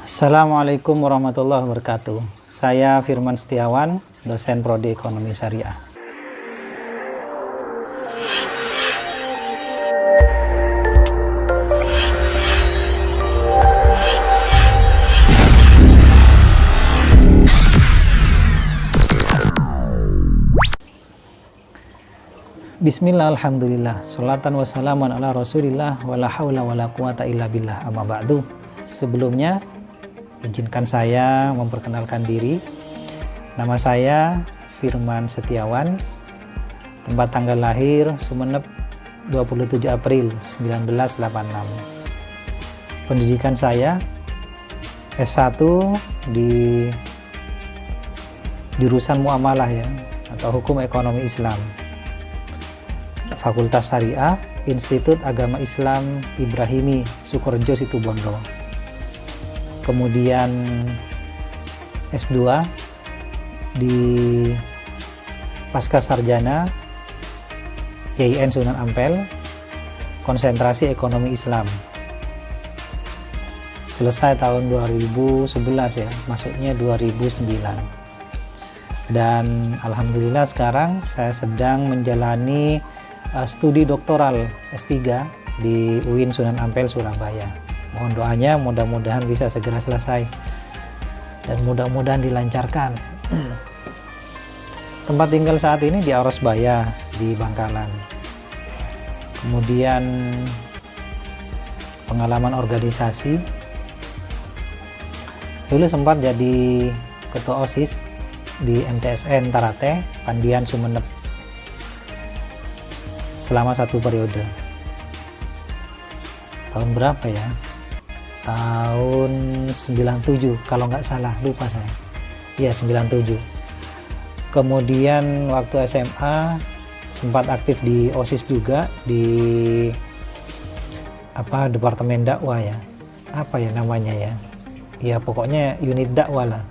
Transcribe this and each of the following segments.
Assalamualaikum warahmatullahi wabarakatuh. Saya Firman Setiawan, dosen Prodi Ekonomi Syariah. Bismillah, alhamdulillah, sholatan wassalamun ala rasulillah, wala hawla wala quwata illa billah, amma ba'du. Sebelumnya, izinkan saya memperkenalkan diri. Nama saya Firman Setiawan, tempat tanggal lahir Sumeneb 27 April 1986. Pendidikan saya S1 di jurusan Muamalah ya, atau Hukum Ekonomi Islam, Fakultas Syariah, Institut Agama Islam Ibrahimi, Sukorejo, Situbondo. Kemudian S2 di Pasca Sarjana YIN Sunan Ampel, konsentrasi Ekonomi Islam. Selesai tahun 2011 ya, masuknya 2009. Dan alhamdulillah sekarang saya sedang menjalani studi doktoral S3 di UIN Sunan Ampel, Surabaya. Mohon doanya, mudah-mudahan bisa segera selesai dan mudah-mudahan dilancarkan. Tempat tinggal saat ini di Arosbaya di Bangkalan. Kemudian pengalaman organisasi, dulu sempat jadi ketua OSIS di MTSN Tarate, Pandian, Sumeneb, selama 1 periode. Tahun berapa ya? Tahun 97 kalau nggak salah, lupa saya. Iya, 97. Kemudian waktu SMA sempat aktif di OSIS juga, di Departemen dakwah ya. Apa ya namanya ya? Ya pokoknya unit dakwah lah.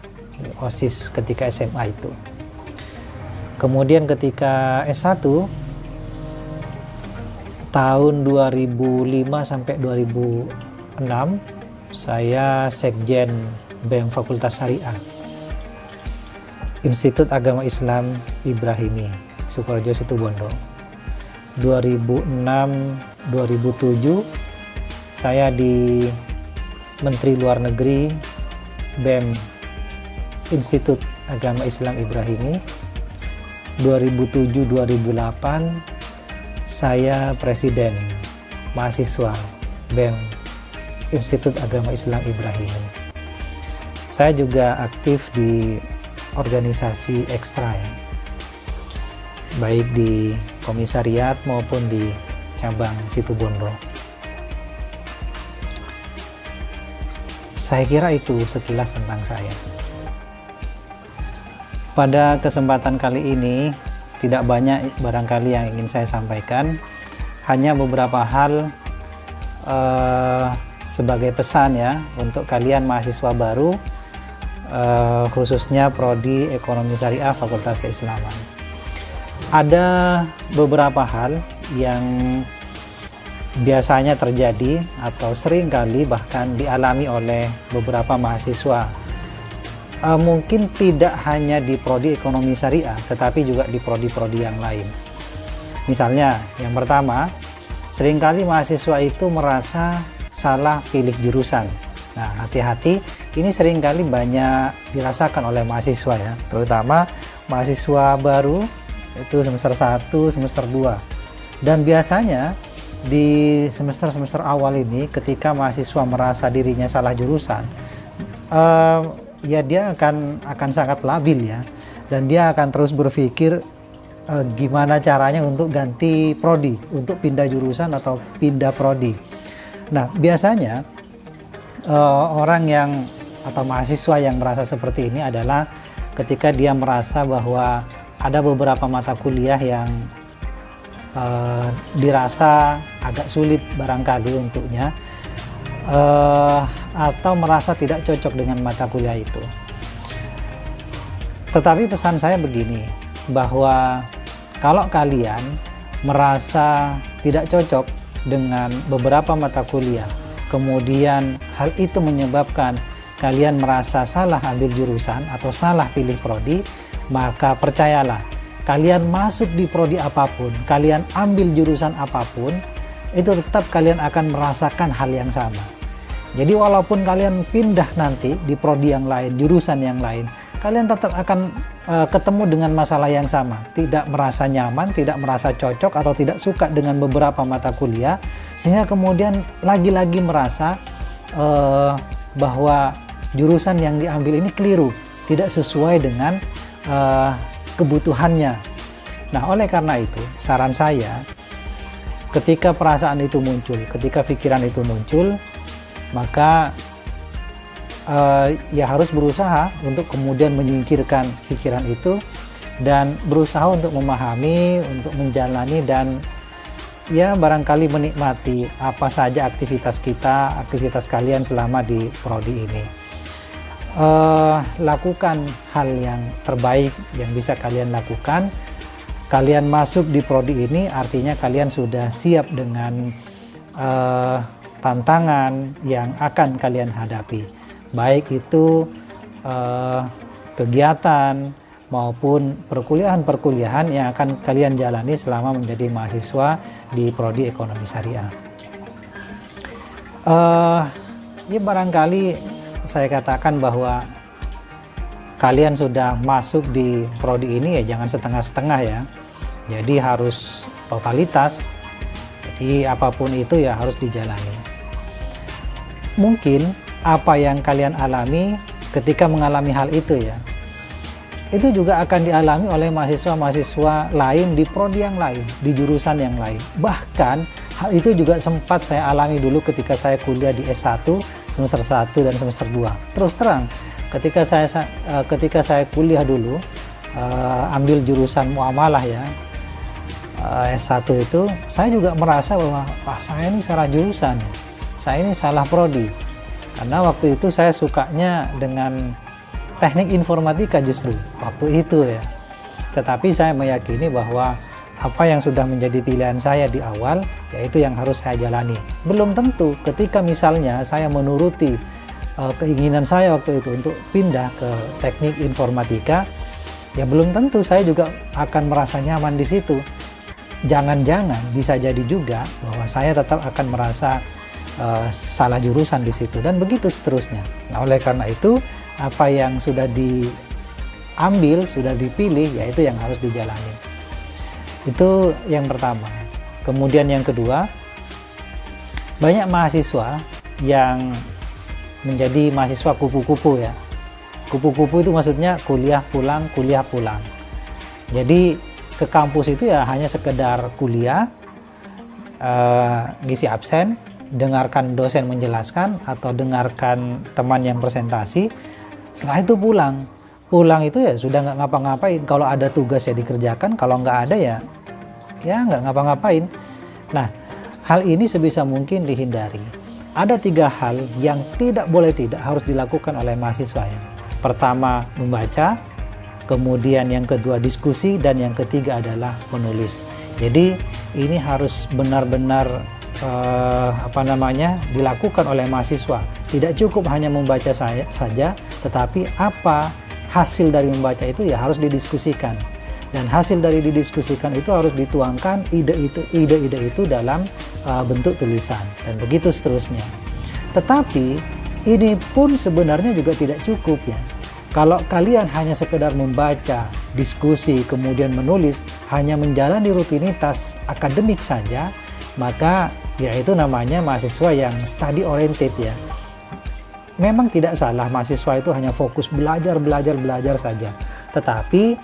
OSIS ketika SMA itu. Kemudian ketika S1 tahun 2005 sampai 2006 saya Sekjen BEM Fakultas Syariah, Institut Agama Islam Ibrahimi, Sukorejo, Situbondo. 2006-2007 saya di Menteri Luar Negeri BEM Institut Agama Islam Ibrahimi. 2007-2008 saya Presiden Mahasiswa BEM Institut Agama Islam Ibrahimi. Saya juga aktif di organisasi ekstra ya, baik di komisariat maupun di cabang Situbondo. Saya kira itu sekilas tentang saya. Pada kesempatan kali ini tidak banyak barangkali yang ingin saya sampaikan, hanya beberapa hal sebagai pesan ya untuk kalian mahasiswa baru, khususnya Prodi Ekonomi Syariah Fakultas Keislaman. Ada beberapa hal yang biasanya terjadi atau seringkali bahkan dialami oleh beberapa mahasiswa. Mungkin tidak hanya di Prodi Ekonomi Syariah, tetapi juga di prodi-prodi yang lain. Misalnya, yang pertama, seringkali mahasiswa itu merasa salah pilih jurusan. Nah, hati-hati, ini seringkali banyak dirasakan oleh mahasiswa ya, terutama mahasiswa baru, itu semester 1, semester 2. Dan biasanya di semester-semester awal ini, ketika mahasiswa merasa dirinya salah jurusan, ya dia akan sangat labil ya, dan dia akan terus berpikir gimana caranya untuk ganti prodi, untuk pindah jurusan atau pindah prodi. Nah, biasanya orang yang atau mahasiswa yang merasa seperti ini adalah ketika dia merasa bahwa ada beberapa mata kuliah yang dirasa agak sulit barangkali untuknya, atau merasa tidak cocok dengan mata kuliah itu. Tetapi pesan saya begini, bahwa kalau kalian merasa tidak cocok dengan beberapa mata kuliah, kemudian hal itu menyebabkan kalian merasa salah ambil jurusan atau salah pilih prodi, maka percayalah, kalian masuk di prodi apapun, kalian ambil jurusan apapun, itu tetap kalian akan merasakan hal yang sama. Jadi walaupun kalian pindah nanti di prodi yang lain, jurusan yang lain, kalian tetap akan ketemu dengan masalah yang sama, tidak merasa nyaman, tidak merasa cocok, atau tidak suka dengan beberapa mata kuliah, sehingga kemudian lagi-lagi merasa bahwa jurusan yang diambil ini keliru, tidak sesuai dengan kebutuhannya. Nah, oleh karena itu, saran saya, ketika perasaan itu muncul, ketika pikiran itu muncul, maka ya harus berusaha untuk kemudian menyingkirkan pikiran itu dan berusaha untuk memahami, untuk menjalani, dan ya barangkali menikmati apa saja aktivitas kita, aktivitas kalian selama di prodi ini. Lakukan hal yang terbaik yang bisa kalian lakukan. Kalian masuk di prodi ini artinya kalian sudah siap dengan tantangan yang akan kalian hadapi, baik itu kegiatan maupun perkuliahan yang akan kalian jalani selama menjadi mahasiswa di prodi ekonomi syariah. Ya barangkali saya katakan bahwa kalian sudah masuk di prodi ini ya jangan setengah-setengah ya, jadi harus totalitas. Jadi apapun itu ya harus dijalani. Mungkin apa yang kalian alami ketika mengalami hal itu ya, itu juga akan dialami oleh mahasiswa-mahasiswa lain di prodi yang lain, di jurusan yang lain. Bahkan hal itu juga sempat saya alami dulu ketika saya kuliah di S1, semester 1 dan semester 2. Terus terang, ketika saya kuliah dulu, ambil jurusan muamalah ya, S1 itu, saya juga merasa bahwa saya ini salah jurusan, saya ini salah prodi. Karena waktu itu saya sukanya dengan teknik informatika justru waktu itu ya. Tetapi saya meyakini bahwa apa yang sudah menjadi pilihan saya di awal, yaitu yang harus saya jalani. Belum tentu ketika misalnya saya menuruti keinginan saya waktu itu untuk pindah ke teknik informatika, ya belum tentu saya juga akan merasa nyaman di situ. Jangan-jangan bisa jadi juga bahwa saya tetap akan merasa salah jurusan di situ, dan begitu seterusnya. Nah, oleh karena itu apa yang sudah diambil, sudah dipilih, yaitu yang harus dijalani. Itu yang pertama. Kemudian yang kedua, banyak mahasiswa yang menjadi mahasiswa kupu-kupu ya. Kupu-kupu itu maksudnya kuliah pulang, kuliah pulang. Jadi ke kampus itu ya hanya sekedar kuliah, ngisi absen, dengarkan dosen menjelaskan atau dengarkan teman yang presentasi. Setelah itu pulang itu ya sudah nggak ngapa-ngapain. Kalau ada tugas ya dikerjakan, kalau nggak ada ya nggak ngapa-ngapain. Nah, hal ini sebisa mungkin dihindari. Ada 3 hal yang tidak harus dilakukan oleh mahasiswa ya. Pertama, membaca, kemudian yang kedua diskusi, dan yang ketiga adalah menulis. Jadi ini harus benar-benar dilakukan oleh mahasiswa. Tidak cukup hanya membaca saja, tetapi apa hasil dari membaca itu ya harus didiskusikan, dan hasil dari didiskusikan itu harus dituangkan ide-ide itu dalam bentuk tulisan, dan begitu seterusnya. Tetapi ini pun sebenarnya juga tidak cukup ya. Kalau kalian hanya sekedar membaca, diskusi, kemudian menulis, hanya menjalani rutinitas akademik saja, maka ya itu namanya mahasiswa yang study oriented ya. Memang tidak salah mahasiswa itu hanya fokus belajar saja. Tetapi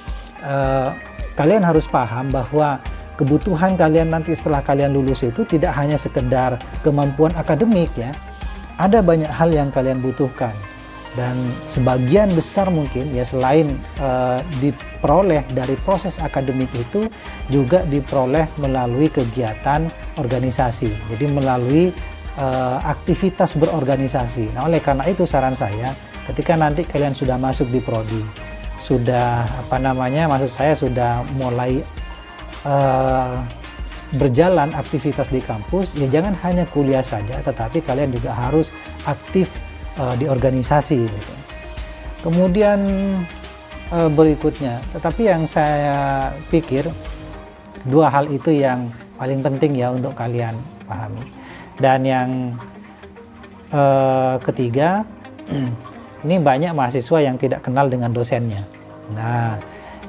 kalian harus paham bahwa kebutuhan kalian nanti setelah kalian lulus itu tidak hanya sekedar kemampuan akademik ya. Ada banyak hal yang kalian butuhkan. Dan sebagian besar mungkin ya selain diperoleh dari proses akademik itu juga diperoleh melalui kegiatan organisasi. Jadi melalui aktivitas berorganisasi. Nah, oleh karena itu saran saya ketika nanti kalian sudah masuk di prodi, sudah maksud saya sudah mulai berjalan aktivitas di kampus, ya jangan hanya kuliah saja, tetapi kalian juga harus aktif di organisasi gitu. Kemudian berikutnya, tetapi yang saya pikir dua hal itu yang paling penting ya untuk kalian pahami. Dan yang ketiga, ini banyak mahasiswa yang tidak kenal dengan dosennya. Nah,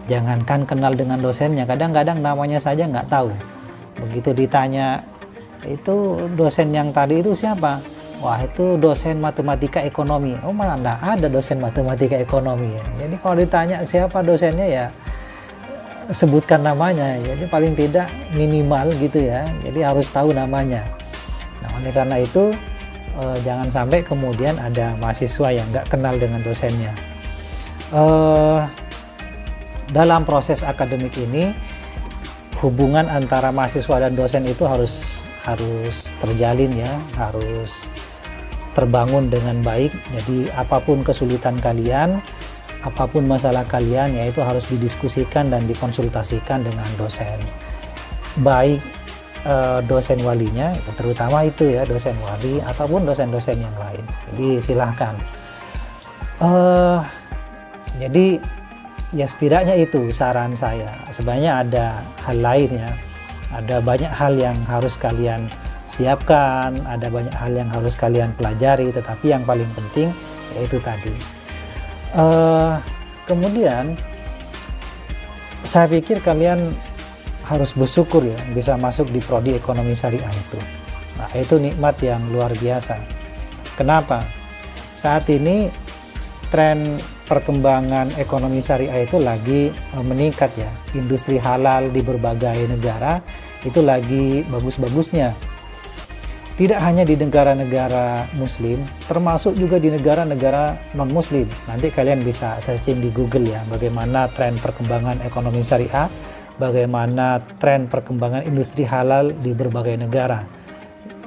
jangankan kenal dengan dosennya, kadang-kadang namanya saja nggak tahu. Begitu ditanya, itu dosen yang tadi itu siapa? Wah, itu dosen matematika ekonomi. Oh, mana ada dosen matematika ekonomi ya. Jadi kalau ditanya siapa dosennya ya sebutkan namanya. Jadi paling tidak minimal gitu ya. Jadi harus tahu namanya. Nah, oleh karena itu jangan sampai kemudian ada mahasiswa yang nggak kenal dengan dosennya. Dalam proses akademik ini, hubungan antara mahasiswa dan dosen itu harus terjalin ya, harus terbangun dengan baik. Jadi apapun kesulitan kalian, apapun masalah kalian, ya itu harus didiskusikan dan dikonsultasikan dengan dosen. Baik dosen walinya, ya terutama itu ya dosen wali ataupun dosen-dosen yang lain. Jadi silahkan. Jadi ya setidaknya itu saran saya. Sebenarnya ada hal lain ya. Ada banyak hal yang harus kalian siapkan, ada banyak hal yang harus kalian pelajari, tetapi yang paling penting yaitu tadi. Kemudian saya pikir kalian harus bersyukur ya bisa masuk di prodi ekonomi syariah itu. Nah, itu nikmat yang luar biasa. Kenapa? Saat ini tren perkembangan ekonomi syariah itu lagi meningkat ya. Industri halal di berbagai negara itu lagi bagus-bagusnya. Tidak hanya di negara-negara muslim, termasuk juga di negara-negara non-muslim. Nanti kalian bisa searching di Google ya, bagaimana tren perkembangan ekonomi syariah, bagaimana tren perkembangan industri halal di berbagai negara.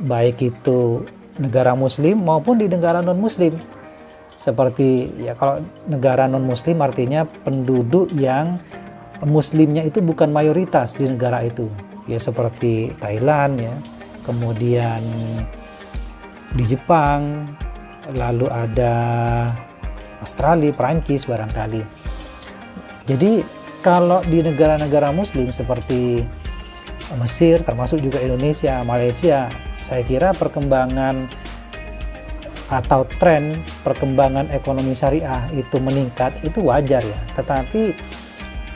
Baik itu negara muslim maupun di negara non-muslim. Seperti ya, kalau negara non-muslim artinya penduduk yang muslimnya itu bukan mayoritas di negara itu. Ya seperti Thailand ya, kemudian di Jepang, lalu ada Australia, Perancis barangkali. Jadi kalau di negara-negara muslim seperti Mesir, termasuk juga Indonesia, Malaysia, saya kira perkembangan atau tren perkembangan ekonomi syariah itu meningkat, itu wajar ya. Tetapi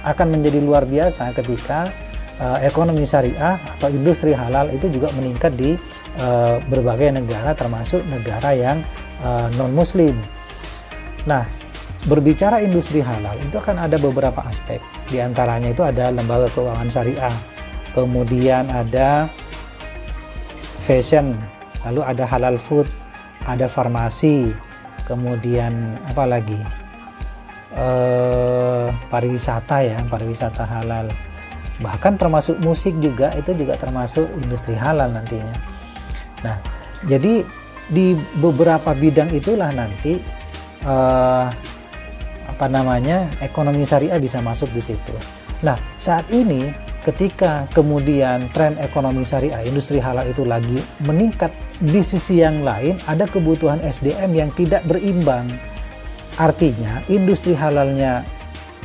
akan menjadi luar biasa ketika ekonomi syariah atau industri halal itu juga meningkat di berbagai negara, termasuk negara yang non-muslim. Nah, berbicara industri halal itu kan ada beberapa aspek. Di antaranya itu ada lembaga keuangan syariah, kemudian ada fashion, lalu ada halal food, ada farmasi, kemudian apa lagi, pariwisata ya, pariwisata halal, bahkan termasuk musik juga, itu juga termasuk industri halal nantinya. Nah, jadi di beberapa bidang itulah nanti ekonomi syariah bisa masuk di situ. Nah, saat ini ketika kemudian tren ekonomi syariah, industri halal itu lagi meningkat, di sisi yang lain ada kebutuhan SDM yang tidak berimbang. Artinya industri halalnya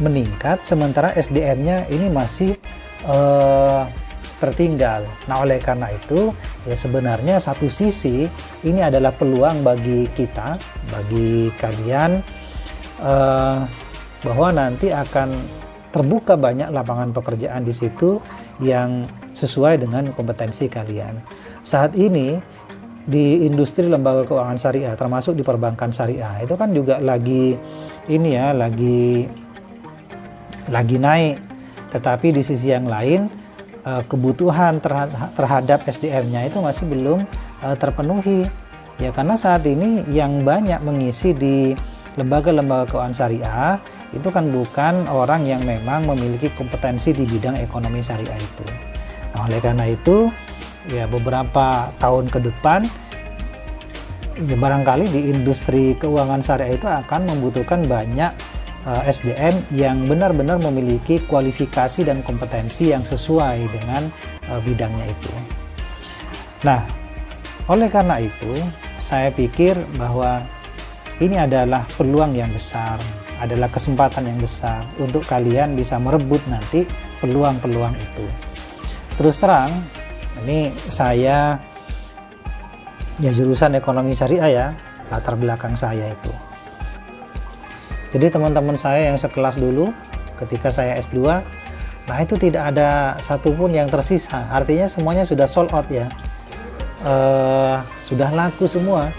meningkat sementara SDM-nya ini masih tertinggal. Nah, oleh karena itu ya sebenarnya satu sisi ini adalah peluang bagi kita, bagi kalian, bahwa nanti akan terbuka banyak lapangan pekerjaan di situ yang sesuai dengan kompetensi kalian. Saat ini di industri lembaga keuangan syariah, termasuk di perbankan syariah, itu kan juga lagi ini ya, lagi naik. Tetapi di sisi yang lain kebutuhan terhadap SDM-nya itu masih belum terpenuhi. Ya karena saat ini yang banyak mengisi di lembaga-lembaga keuangan syariah itu kan bukan orang yang memang memiliki kompetensi di bidang ekonomi syariah itu. Nah, oleh karena itu ya beberapa tahun ke depan ya barangkali di industri keuangan syariah itu akan membutuhkan banyak SDM yang benar-benar memiliki kualifikasi dan kompetensi yang sesuai dengan bidangnya itu. Nah, oleh karena itu saya pikir bahwa ini adalah peluang yang besar, adalah kesempatan yang besar untuk kalian bisa merebut nanti peluang-peluang itu. Terus terang, ini saya ya jurusan ekonomi syariah ya, latar belakang saya itu. Jadi teman-teman saya yang sekelas dulu ketika saya S2, nah itu tidak ada satupun yang tersisa, artinya semuanya sudah sold out ya, sudah laku semua.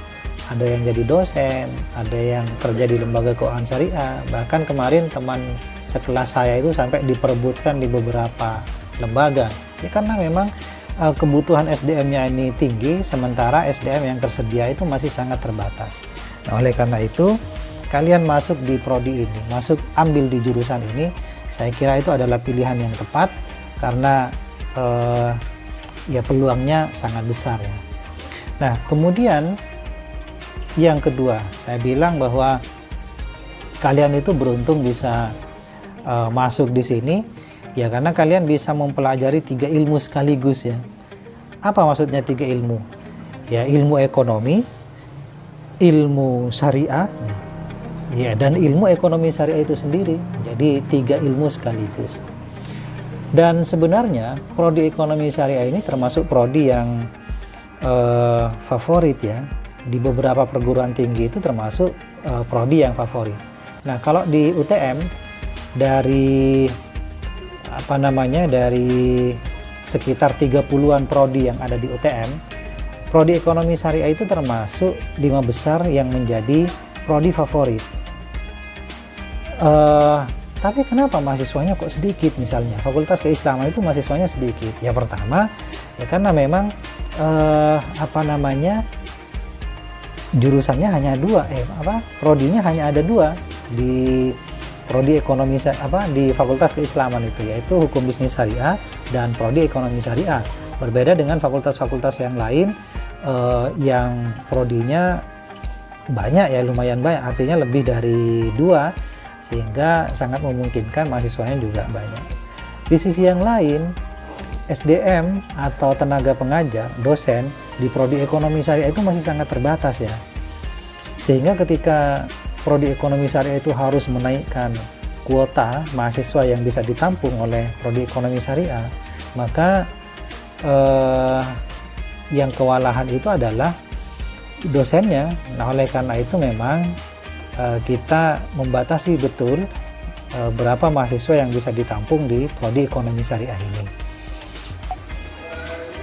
Ada yang jadi dosen, ada yang kerja di lembaga keuangan syariah, bahkan kemarin teman sekelas saya itu sampai diperebutkan di beberapa lembaga ya, karena memang kebutuhan SDM-nya ini tinggi, sementara SDM yang tersedia itu masih sangat terbatas. Nah, oleh karena itu kalian masuk di prodi ini, ambil di jurusan ini, saya kira itu adalah pilihan yang tepat karena ya peluangnya sangat besar ya. Nah, kemudian yang kedua, saya bilang bahwa kalian itu beruntung bisa masuk di sini ya, karena kalian bisa mempelajari 3 ilmu sekaligus ya. Apa maksudnya 3 ilmu? Ya, ilmu ekonomi, ilmu syariah, ya, dan ilmu ekonomi syariah itu sendiri. Jadi 3 ilmu sekaligus. Dan sebenarnya prodi ekonomi syariah ini termasuk prodi yang favorit ya. Di beberapa perguruan tinggi itu termasuk prodi yang favorit. Nah, kalau di UTM dari dari sekitar 30-an prodi yang ada di UTM, prodi ekonomi syariah itu termasuk 5 besar yang menjadi prodi favorit. Tapi kenapa mahasiswanya kok sedikit? Misalnya Fakultas Keislaman itu mahasiswanya sedikit. Ya pertama ya karena memang jurusannya hanya 2, prodinya hanya ada 2 di prodi ekonomi di Fakultas Keislaman itu, yaitu hukum bisnis syariah dan prodi ekonomi syariah. Berbeda dengan fakultas-fakultas yang lain yang prodinya banyak ya, lumayan banyak, artinya lebih dari 2, sehingga sangat memungkinkan mahasiswanya juga banyak. Di sisi yang lain, SDM atau tenaga pengajar, dosen di prodi ekonomi syariah itu masih sangat terbatas ya. Sehingga ketika prodi ekonomi syariah itu harus menaikkan kuota mahasiswa yang bisa ditampung oleh prodi ekonomi syariah, maka yang kewalahan itu adalah dosennya. Nah, oleh karena itu memang kita membatasi betul berapa mahasiswa yang bisa ditampung di prodi ekonomi syariah ini.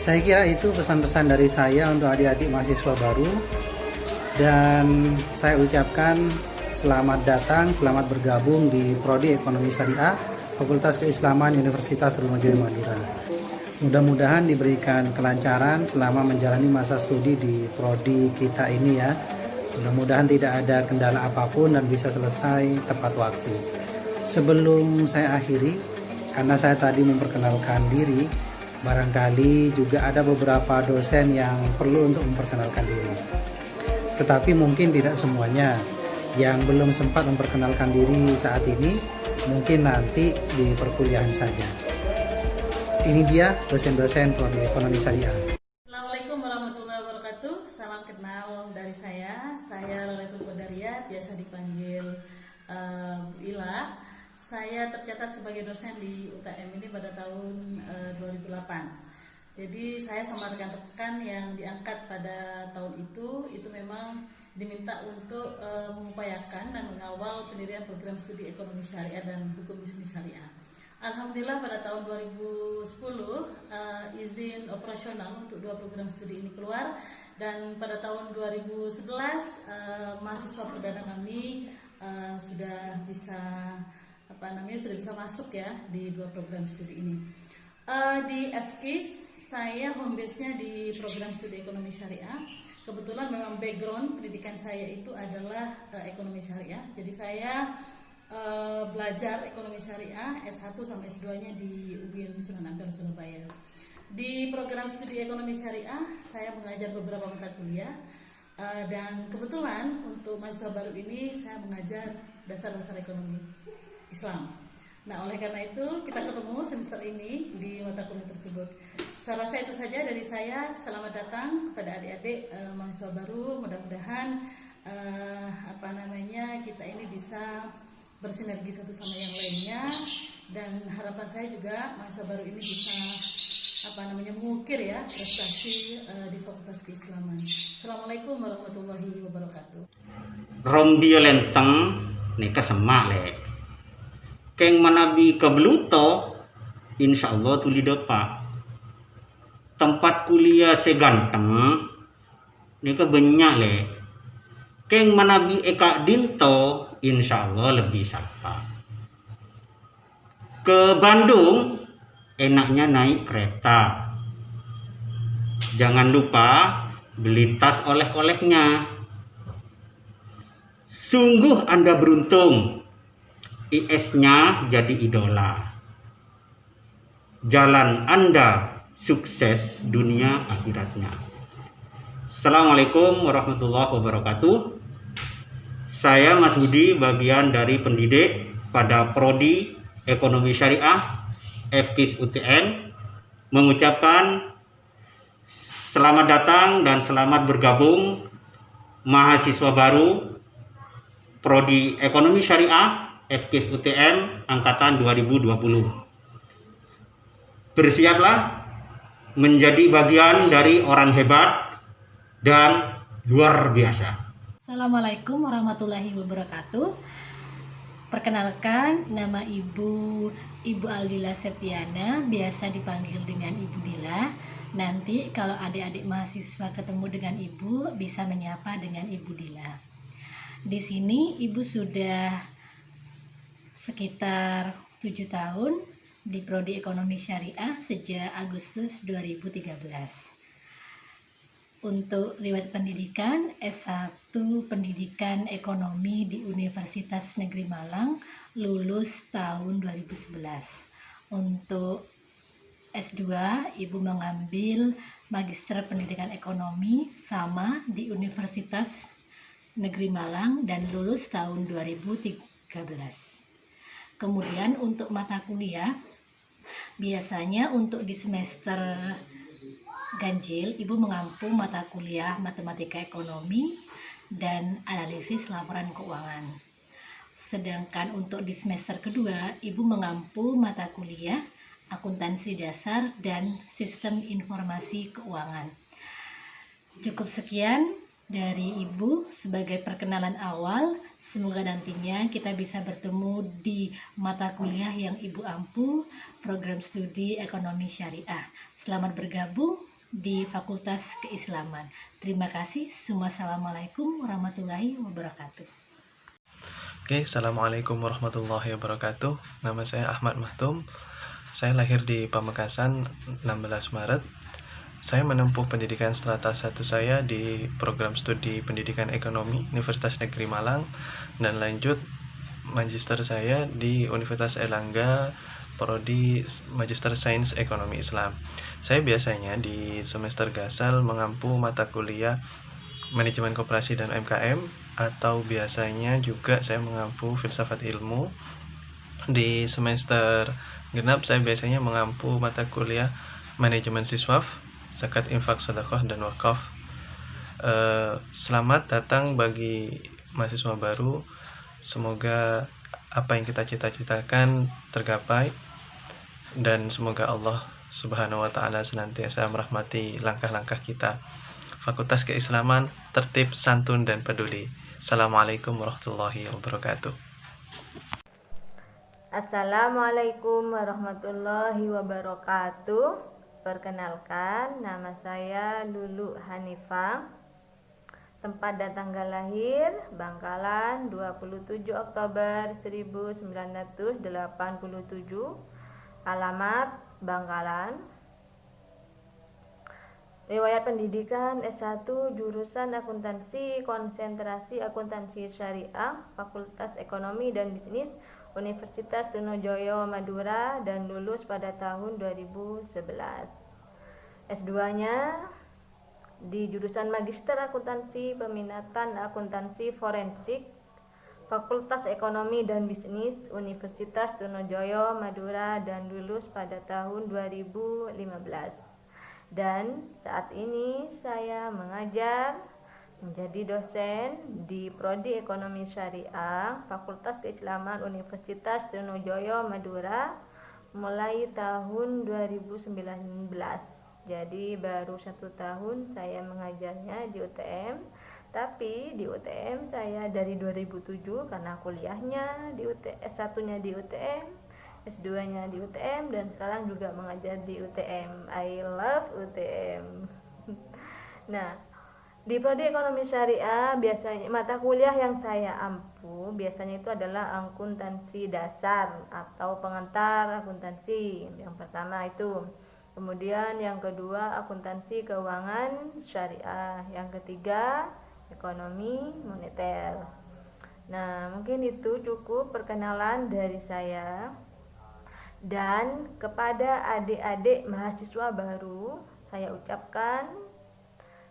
Saya kira itu pesan-pesan dari saya untuk adik-adik mahasiswa baru, dan saya ucapkan selamat datang, selamat bergabung di Prodi Ekonomi Syariah Fakultas Keislaman Universitas Trunojoyo Madura. Mudah-mudahan diberikan kelancaran selama menjalani masa studi di prodi kita ini ya. Mudah-mudahan tidak ada kendala apapun dan bisa selesai tepat waktu. Sebelum saya akhiri, karena saya tadi memperkenalkan diri, barangkali juga ada beberapa dosen yang perlu untuk memperkenalkan diri. Tetapi mungkin tidak semuanya. Yang belum sempat memperkenalkan diri saat ini, mungkin nanti di perkuliahan saja. Ini dia dosen-dosen prodi ekonomi syariah. Assalamualaikum warahmatullahi wabarakatuh. Salam kenal dari saya Lailatul Qadariyah, biasa dipanggil Bu Ila. Saya tercatat sebagai dosen di UTM ini pada tahun 2008. Jadi saya sama rekan-rekan yang diangkat pada tahun itu memang diminta untuk mengupayakan dan mengawal pendirian program studi ekonomi syariah dan hukum bisnis syariah. Alhamdulillah pada tahun 2010 izin operasional untuk 2 program studi ini keluar, dan pada tahun 2011 mahasiswa perdana kami sudah bisa masuk ya di 2 program studi ini. Di FKIS saya home base-nya di program studi ekonomi syariah. Kebetulan memang background pendidikan saya itu adalah ekonomi syariah. Jadi saya belajar ekonomi syariah S1 sampai S2-nya di UIN Sunan Ampel Surabaya. Di program studi ekonomi syariah saya mengajar beberapa mata kuliah, dan kebetulan untuk mahasiswa baru ini saya mengajar dasar-dasar ekonomi Islam. Nah, oleh karena itu kita ketemu semester ini di mata kuliah tersebut. Saya rasa itu saja dari saya. Selamat datang kepada adik-adik mahasiswa baru. Mudah-mudahan kita ini bisa bersinergi satu sama yang lainnya, dan harapan saya juga mahasiswa baru ini bisa mengukir ya prestasi di Fakultas Keislaman. Assalamualaikum warahmatullahi wabarakatuh. Rom dia lenteng nika semak le. Keng manabi kebeluto insyaallah tuli depa. Tempat kuliah seganteng nika banyak le. Keng manabi eka dinto insyaallah lebih sapa. Ke Bandung enaknya naik kereta. Jangan lupa beli tas oleh-olehnya. Sungguh Anda beruntung, IS-nya jadi idola. Jalan Anda sukses dunia akhiratnya. Assalamualaikum warahmatullahi wabarakatuh. Saya Mas Budi, bagian dari pendidik pada Prodi Ekonomi Syariah FKIS UTN, mengucapkan selamat datang dan selamat bergabung mahasiswa baru Prodi Ekonomi Syariah FKIS UTM angkatan 2020. Bersiaplah menjadi bagian dari orang hebat dan luar biasa. Assalamualaikum warahmatullahi wabarakatuh. Perkenalkan, nama Ibu Aldila Septiana, biasa dipanggil dengan Ibu Dila. Nanti kalau adik-adik mahasiswa ketemu dengan Ibu, bisa menyapa dengan Ibu Dila. Di sini Ibu sudah sekitar 7 tahun di Prodi Ekonomi Syariah sejak Agustus 2013. Untuk riwayat pendidikan, S1 Pendidikan Ekonomi di Universitas Negeri Malang, lulus tahun 2011. Untuk S2, Ibu mengambil Magister Pendidikan Ekonomi sama di Universitas Negeri Malang dan lulus tahun 2013. Kemudian untuk mata kuliah, biasanya untuk di semester ganjil Ibu mengampu mata kuliah Matematika Ekonomi dan Analisis Laporan Keuangan. Sedangkan untuk di semester kedua Ibu mengampu mata kuliah Akuntansi Dasar dan Sistem Informasi Keuangan. Cukup sekian dari Ibu sebagai perkenalan awal. Semoga nantinya kita bisa bertemu di mata kuliah yang Ibu ampu, program studi Ekonomi Syariah. Selamat bergabung di Fakultas Keislaman. Terima kasih. Assalamualaikum warahmatullahi wabarakatuh. Oke, Assalamualaikum warahmatullahi wabarakatuh. Nama saya Ahmad Mahtum. Saya lahir di Pamekasan 16 Maret. Saya menempuh pendidikan strata 1 saya di program studi Pendidikan Ekonomi Universitas Negeri Malang, dan lanjut magister saya di Universitas Airlangga Prodi Magister Sains Ekonomi Islam. Saya biasanya di semester gasal mengampu mata kuliah Manajemen Koperasi dan UMKM, atau biasanya juga saya mengampu Filsafat Ilmu. Di semester genap saya biasanya mengampu mata kuliah Manajemen Siswaf, Zakat Infak Sedekah dan Wakaf. Selamat datang bagi mahasiswa baru. Semoga apa yang kita cita-citakan tergapai, dan semoga Allah Subhanahu wa Ta'ala senantiasa merahmati langkah-langkah kita. Fakultas Keislaman tertib, santun, dan peduli. Assalamualaikum warahmatullahi wabarakatuh. Assalamualaikum warahmatullahi wabarakatuh. Perkenalkan, nama saya Lulu Hanifah. Tempat dan tanggal lahir Bangkalan 27 Oktober 1987. Alamat Bangkalan. Riwayat pendidikan S1 jurusan Akuntansi, konsentrasi Akuntansi Syariah, Fakultas Ekonomi dan Bisnis, Universitas Trunojoyo Madura, dan lulus pada tahun 2011. S2-nya di jurusan Magister Akuntansi, peminatan Akuntansi Forensik, Fakultas Ekonomi dan Bisnis, Universitas Trunojoyo Madura, dan lulus pada tahun 2015. Dan saat ini saya mengajar menjadi dosen di Prodi Ekonomi Syariah Fakultas Keislaman Universitas Trunojoyo Madura mulai tahun 2019. Jadi baru 1 tahun saya mengajarnya di UTM. Tapi di UTM saya dari 2007 karena kuliahnya di S1-nya di UTM, S2-nya di UTM, dan sekarang juga mengajar di UTM. I love UTM. Nah, di Prodi Ekonomi Syariah biasanya mata kuliah yang saya ampu biasanya itu adalah akuntansi dasar atau pengantar akuntansi. Yang pertama itu. Kemudian yang kedua akuntansi keuangan syariah. Yang ketiga ekonomi moneter. Nah, mungkin itu cukup perkenalan dari saya. Dan kepada adik-adik mahasiswa baru saya ucapkan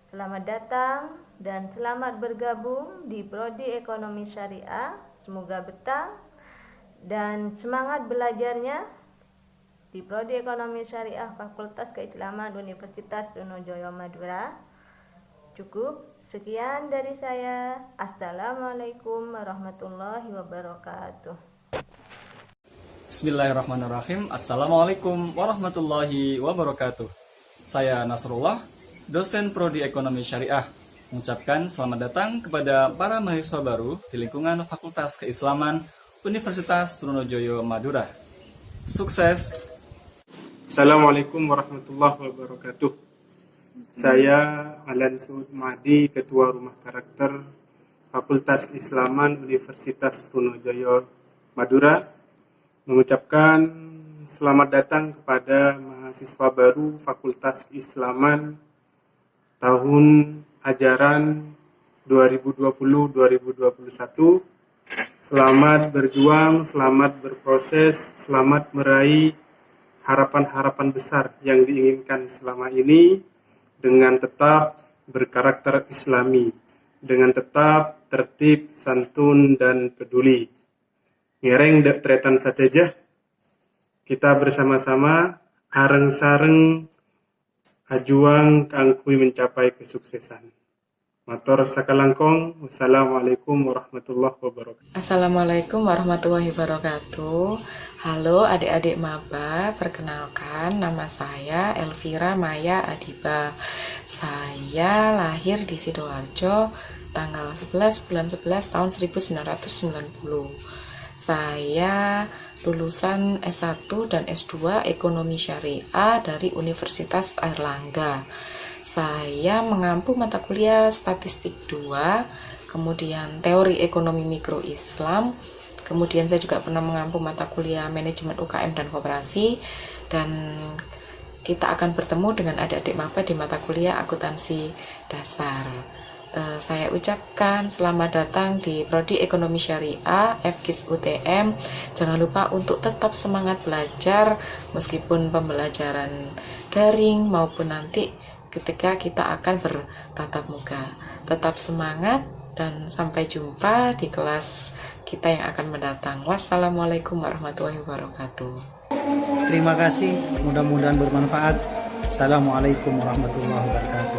selamat datang dan selamat bergabung di Prodi Ekonomi Syariah. Semoga betah dan semangat belajarnya di Prodi Ekonomi Syariah Fakultas Keislaman Universitas Trunojoyo Madura. Cukup sekian dari saya. Assalamualaikum warahmatullahi wabarakatuh. Bismillahirrahmanirrahim. Assalamualaikum warahmatullahi wabarakatuh. Saya Nasrullah, dosen Prodi Ekonomi Syariah, mengucapkan selamat datang kepada para mahasiswa baru di lingkungan Fakultas Keislaman Universitas Trunojoyo Madura. Sukses! Assalamualaikum warahmatullahi wabarakatuh. Saya Alan Suud Mahdi, Ketua Rumah Karakter Fakultas Keislaman Universitas Trunojoyo Madura, mengucapkan selamat datang kepada mahasiswa baru Fakultas Keislaman tahun ajaran 2020-2021. Selamat berjuang, selamat berproses, selamat meraih harapan-harapan besar yang diinginkan selama ini dengan tetap berkarakter Islami, dengan tetap tertib, santun, dan peduli. Ngereng dek tretan sateja, kita bersama-sama areng-sareng ajuang kangkui mencapai kesuksesan. Matur sakalangkong, wassalamualaikum warahmatullahi wabarakatuh. Assalamualaikum warahmatullahi wabarakatuh. Halo adik-adik maba, perkenalkan nama saya Elvira Maya Adiba. Saya lahir di Sidoarjo tanggal 11 bulan 11 tahun 1990. Saya lulusan S1 dan S2 Ekonomi Syariah dari Universitas Airlangga. Saya mengampu mata kuliah Statistik 2, kemudian Teori Ekonomi Mikro Islam, kemudian saya juga pernah mengampu mata kuliah Manajemen UKM dan Koperasi, dan kita akan bertemu dengan adik-adik maba di mata kuliah Akuntansi Dasar. Saya ucapkan selamat datang di Prodi Ekonomi Syariah FKIS UTM. Jangan lupa untuk tetap semangat belajar meskipun pembelajaran daring maupun nanti ketika kita akan bertatap muka. Tetap semangat dan sampai jumpa di kelas kita yang akan mendatang. Wassalamualaikum warahmatullahi wabarakatuh. Terima kasih, mudah-mudahan bermanfaat. Assalamualaikum warahmatullahi wabarakatuh.